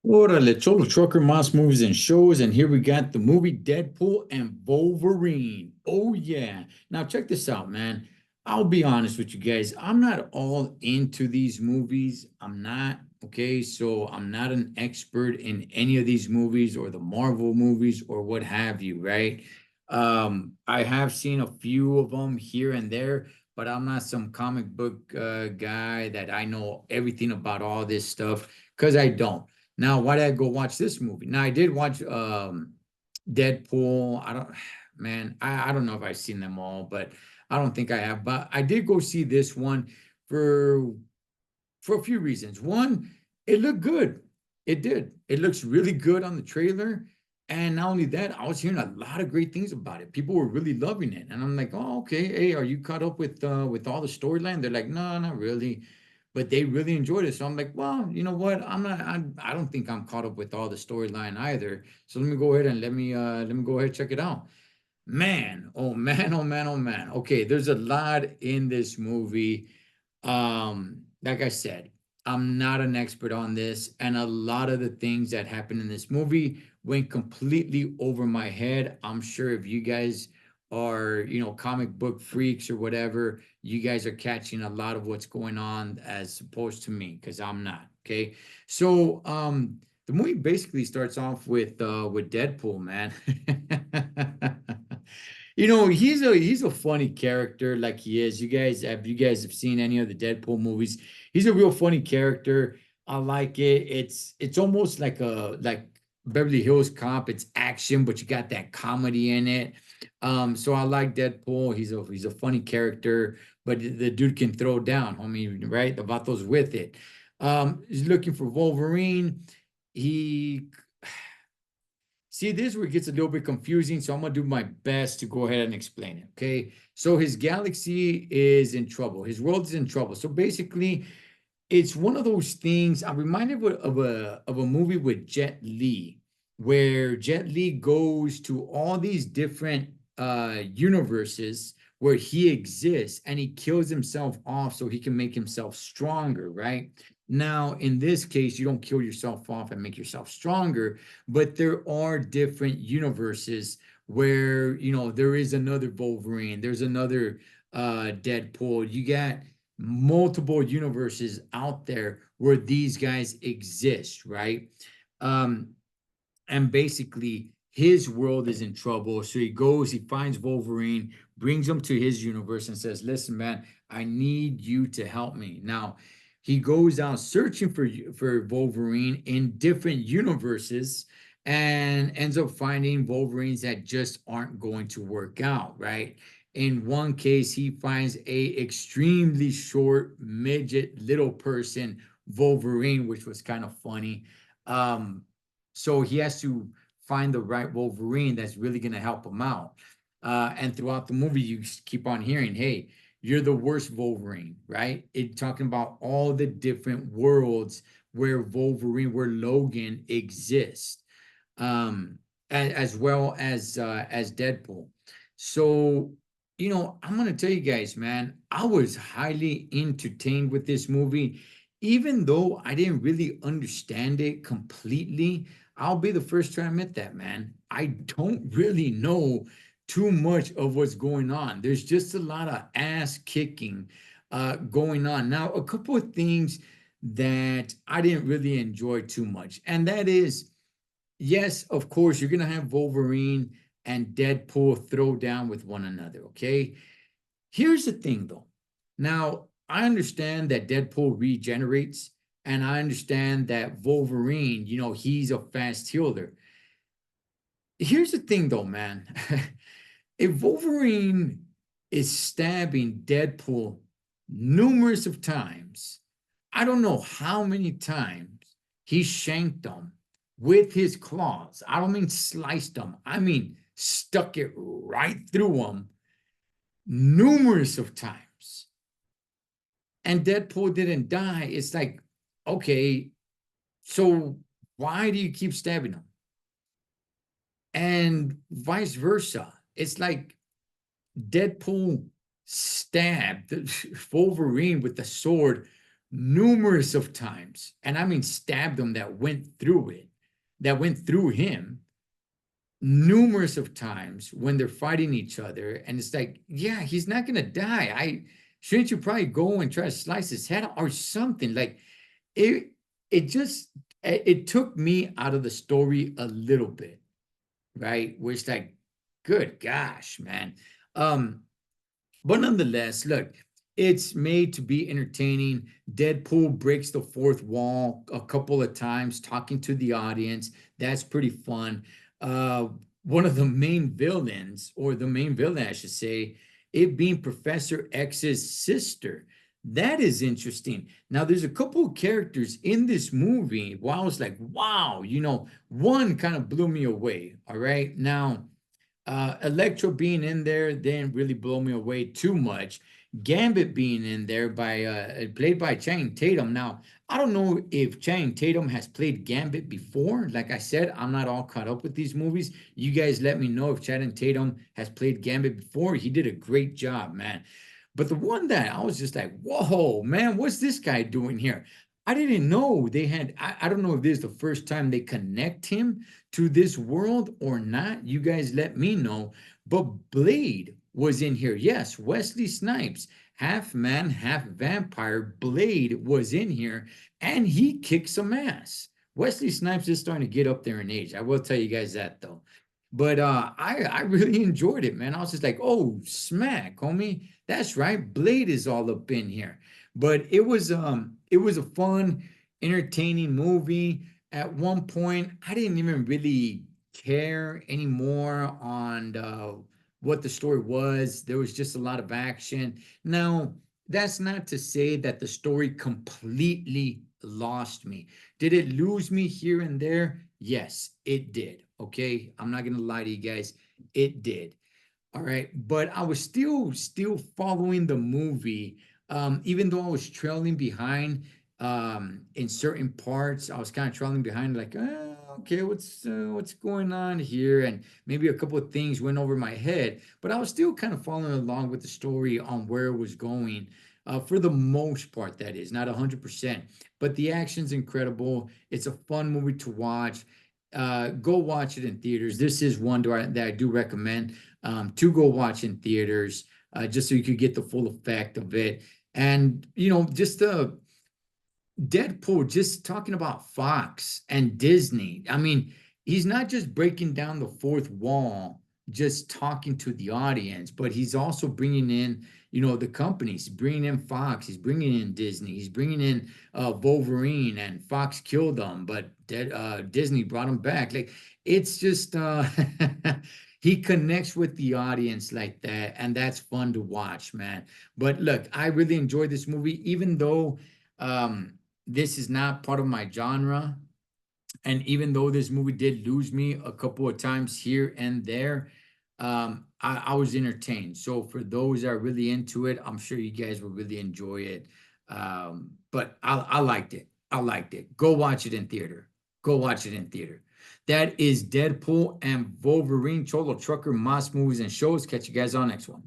Órale, Cholo Trucker Moss Movies and Shows, and here we got the movie Deadpool and Wolverine. Oh yeah. Now check this out, man. I'll be honest with you guys. I'm not all into these movies. I'm not, okay? So I'm not an expert in any of these movies or the Marvel movies or what have you, right? I have seen a few of them here and there, but I'm not some comic book guy that I know everything about all this stuff because I don't. Now, why did I go watch this movie? Now, I did watch Deadpool. I don't, man, I don't know if I've seen them all, but I don't think I have. But I did go see this one for for a few reasons. One, it looked good. It did. It looks really good on the trailer. And not only that, I was hearing a lot of great things about it. People were really loving it. And I'm like, oh, okay. Hey, are you caught up with all the storyline? They're like, no, not really. But they really enjoyed it. So I'm like, well, you know what? I don't think I'm caught up with all the storyline either. So let me go ahead and let me go ahead and check it out. Man, oh man, oh man, oh man. Okay, there's a lot in this movie. Like I said, I'm not an expert on this, and a lot of the things that happen in this movie went completely over my head. I'm sure if you guys are, comic book freaks or whatever, you guys are catching a lot of what's going on as opposed to me, because I'm not. Okay. So the movie basically starts off with Deadpool, man. He's a funny character, like he is. You guys have seen any of the Deadpool movies? He's a real funny character. I like it. It's almost like Beverly Hills Cop. It's action, but you got that comedy in it. So I like Deadpool. He's a funny character, but the dude can throw down, homie, right? The vato's with it. He's looking for Wolverine. He See, this is where it gets a little bit confusing, so I'm gonna do my best to go ahead and explain it. Okay. So his galaxy is in trouble. His world is in trouble. So basically, it's one of those things. I'm reminded of a movie with Jet Li, where Jet Li goes to all these different universes where he exists and he kills himself off so he can make himself stronger, right? Now, in this case, you don't kill yourself off and make yourself stronger, but there are different universes where there is another Wolverine, there's another Deadpool. You got multiple universes out there where these guys exist, right? Um, and basically his world is in trouble. So he goes, he finds Wolverine, brings him to his universe, and says, "Listen, man, I need you to help me." Now, he goes out searching for Wolverine in different universes and ends up finding Wolverines that just aren't going to work out, right? In one case, he finds a extremely short midget little person, Wolverine, which was kind of funny. Um, so he has to find the right Wolverine that's really going to help him out. And throughout the movie, you keep on hearing, "Hey, you're the worst Wolverine," right? It talking about all the different worlds where Logan exists, um, as well as Deadpool. So, I'm gonna tell you guys, man, I was highly entertained with this movie, even though I didn't really understand it completely. I'll be the first to admit that, man. I don't really know too much of what's going on. There's just a lot of ass kicking going on. Now, a couple of things that I didn't really enjoy too much, and that is, yes, of course, you're going to have Wolverine and Deadpool throw down with one another, okay? Here's the thing, though. Now, I understand that Deadpool regenerates, and I understand that Wolverine, he's a fast healer. Here's the thing, though, man. If Wolverine is stabbing Deadpool numerous of times, I don't know how many times he shanked them with his claws. I don't mean sliced them. I mean stuck it right through them numerous of times. And Deadpool didn't die. It's like, okay, so why do you keep stabbing him? And vice versa. It's like Deadpool stabbed Wolverine with the sword numerous of times, and I mean stabbed him, that went through it, that went through him numerous of times when they're fighting each other. And it's like, yeah, he's not gonna die. I shouldn't you probably go and try to slice his head or something? Like it it just it took me out of the story a little bit, right? Where it's like, good gosh, man. Um, but nonetheless, look, it's made to be entertaining. Deadpool breaks the fourth wall a couple of times, talking to the audience. That's pretty fun. Uh, One of the main villains, or the main villain, I should say, it being Professor X's sister. That is interesting. Now, there's a couple of characters in this movie where I was like, wow, one kind of blew me away. All right. Now, Electro being in there didn't really blow me away too much. Gambit being in there by played by Channing Tatum. Now, I don't know if Channing Tatum has played Gambit before. Like I said, I'm not all caught up with these movies. You guys let me know if Channing Tatum has played Gambit before. He did a great job, man. But the one that I was just like, whoa, man, what's this guy doing here? I didn't know they had, I don't know if this is the first time they connect him to this world or not. You guys let me know. But Blade was in here. Yes, Wesley Snipes, half man, half vampire. Blade was in here and he kicked some ass. Wesley Snipes is starting to get up there in age. I will tell you guys that though. But I really enjoyed it, man. I was just like, oh, smack, homie. That's right. Blade is all up in here. But it was a fun, entertaining movie. At one point, I didn't even really care anymore on what the story was. There was just a lot of action. Now, that's not to say that the story completely lost me. Did it lose me here and there? Yes, it did. Okay. I'm not gonna lie to you guys. It did. All right. But I was still following the movie. Even though I was trailing behind in certain parts, I was kind of trailing behind, like, okay, what's going on here? And maybe a couple of things went over my head, but I was still kind of following along with the story on where it was going. For the most part, that is not 100%, but the action's incredible. It's a fun movie to watch. Go watch it in theaters. This is one that I do recommend to go watch in theaters, just so you could get the full effect of it. And just Deadpool, just talking about Fox and Disney. I mean, he's not just breaking down the fourth wall, just talking to the audience, but he's also bringing in, the companies. He's bringing in Fox. He's bringing in Disney. He's bringing in Wolverine, and Fox killed him, but Disney brought him back. Like, it's just he connects with the audience like that, and that's fun to watch, man. But look, I really enjoyed this movie, even though. This is not part of my genre. And even though this movie did lose me a couple of times here and there, I was entertained. So for those that are really into it, I'm sure you guys will really enjoy it. But I liked it. I liked it. Go watch it in theater. Go watch it in theater. That is Deadpool and Wolverine, Cholo Trucker, M.A.S. Movies and Shows. Catch you guys on next one.